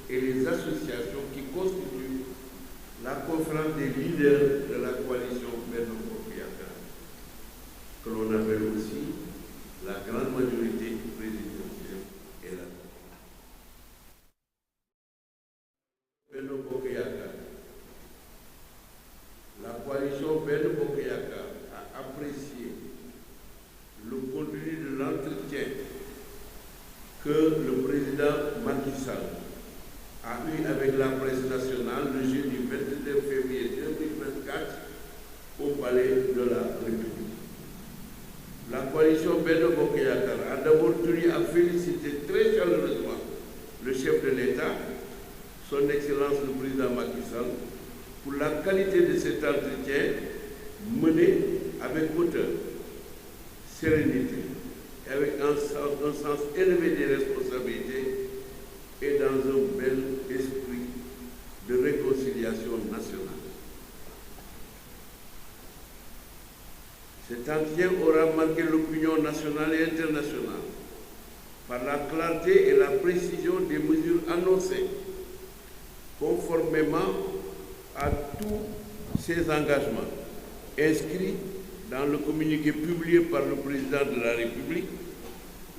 et les associations qui constituent la conférence des leaders de la coalition Benno Bokk Yakaar, que l'on appelle aussi la grande majorité présidentielle et la Benno Bokk Yakaar. La coalition Benno Bokk Yakaar a apprécié le contenu de l'entretien que le président Macky Sall a eu avec la presse nationale le jeudi 22 février 2024 au palais de la République. La coalition Benno Bokk Yakaar a d'abord tenu à féliciter très chaleureusement le chef de l'État, son Excellence le président Macky Sall, pour la qualité de cet entretien mené avec hauteur, sérénité et avec un sens élevé des responsabilités et dans un bel esprit de réconciliation nationale. Cet entretien aura marqué l'opinion nationale et internationale par la clarté et la précision des mesures annoncées, conformément à tous ces engagements inscrits dans le communiqué publié par le président de la République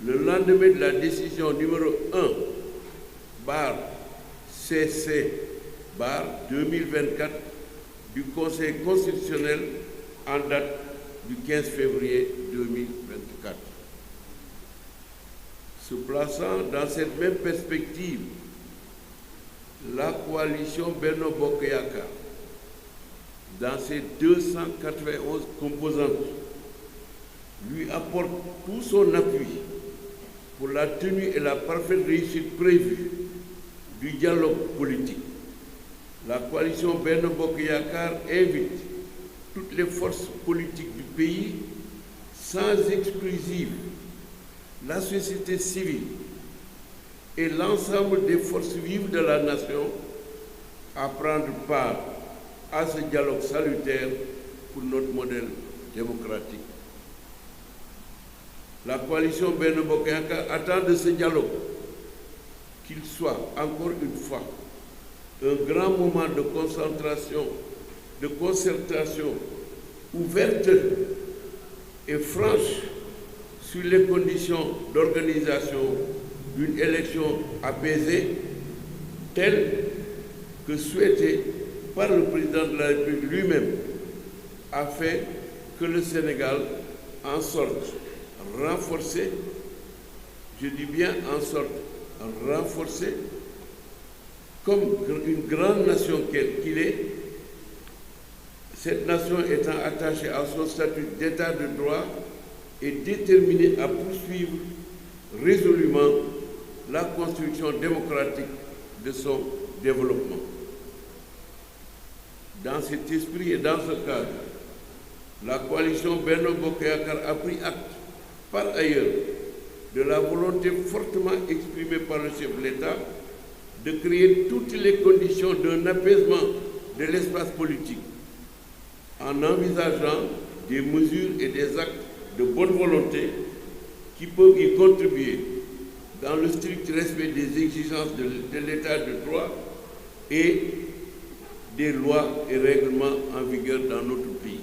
le lendemain de la décision numéro 1/CC/2024 du Conseil constitutionnel en date du 15 février 2024. Se plaçant dans cette même perspective, la coalition Benno Bokk Yakaar, dans ses 291 composantes, lui apporte tout son appui pour la tenue et la parfaite réussite prévue du dialogue politique. La coalition Benno Bokk Yakaar invite toutes les forces politiques du pays, sans exclusive, la société civile et l'ensemble des forces vives de la nation à prendre part à ce dialogue salutaire pour notre modèle démocratique. La coalition Benno Bokk Yakaar attend de ce dialogue qu'il soit, encore une fois, un grand moment de concentration, de concertation ouverte et franche sur les conditions d'organisation d'une élection apaisée, telle que souhaitée par le président de la République lui-même, afin que le Sénégal en sorte renforcé, je dis bien en sorte renforcé, comme une grande nation qu'il est, cette nation étant attachée à son statut d'état de droit et déterminée à poursuivre résolument la construction démocratique de son développement. Dans cet esprit et dans ce cadre, la coalition Benno Bokk Yakaar a pris acte, par ailleurs, de la volonté fortement exprimée par le chef de l'État de créer toutes les conditions d'un apaisement de l'espace politique, en envisageant des mesures et des actes de bonne volonté qui peuvent y contribuer dans le strict respect des exigences de l'état de droit et des lois et règlements en vigueur dans notre pays.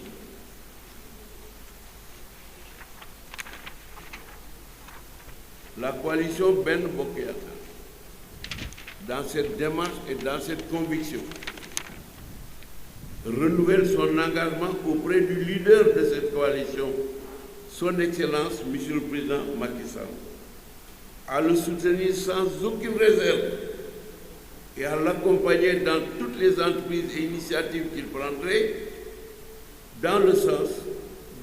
La coalition Benno Bokk Yakaar, dans cette démarche et dans cette conviction, renouvelle son engagement auprès du leader de cette coalition, son Excellence, Monsieur le Président Macky Sall, à le soutenir sans aucune réserve et à l'accompagner dans toutes les entreprises et initiatives qu'il prendrait, dans le sens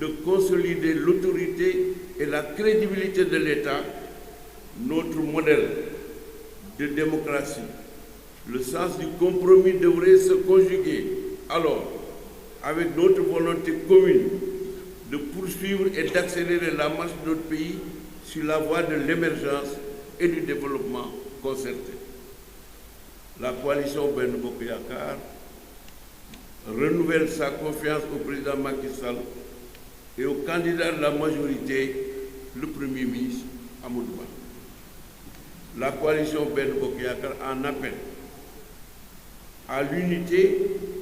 de consolider l'autorité et la crédibilité de l'État, notre modèle de démocratie. Le sens du compromis devrait se conjuguer alors avec notre volonté commune de poursuivre et d'accélérer la marche de notre pays sur la voie de l'émergence et du développement concerté. La coalition Benno Bokk Yakaar renouvelle sa confiance au président Macky Sall et au candidat de la majorité, le Premier ministre Amadou Ba. la coalition Benno Bokk Yaakaar en appelle à l'unité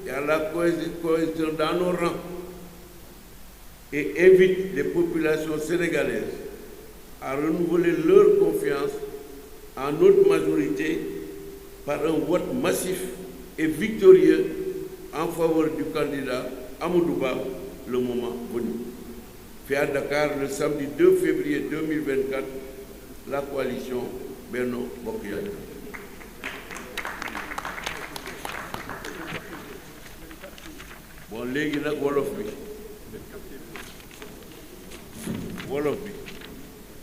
et à la cohésion dans nos rangs et invite les populations sénégalaises à renouveler leur confiance en notre majorité par un vote massif et victorieux en faveur du candidat Amadou Ba le moment venu. Fait à Dakar le samedi 2 février 2024, la coalition Benno Bokk Yaakaar. Bon léegi nag wolof bi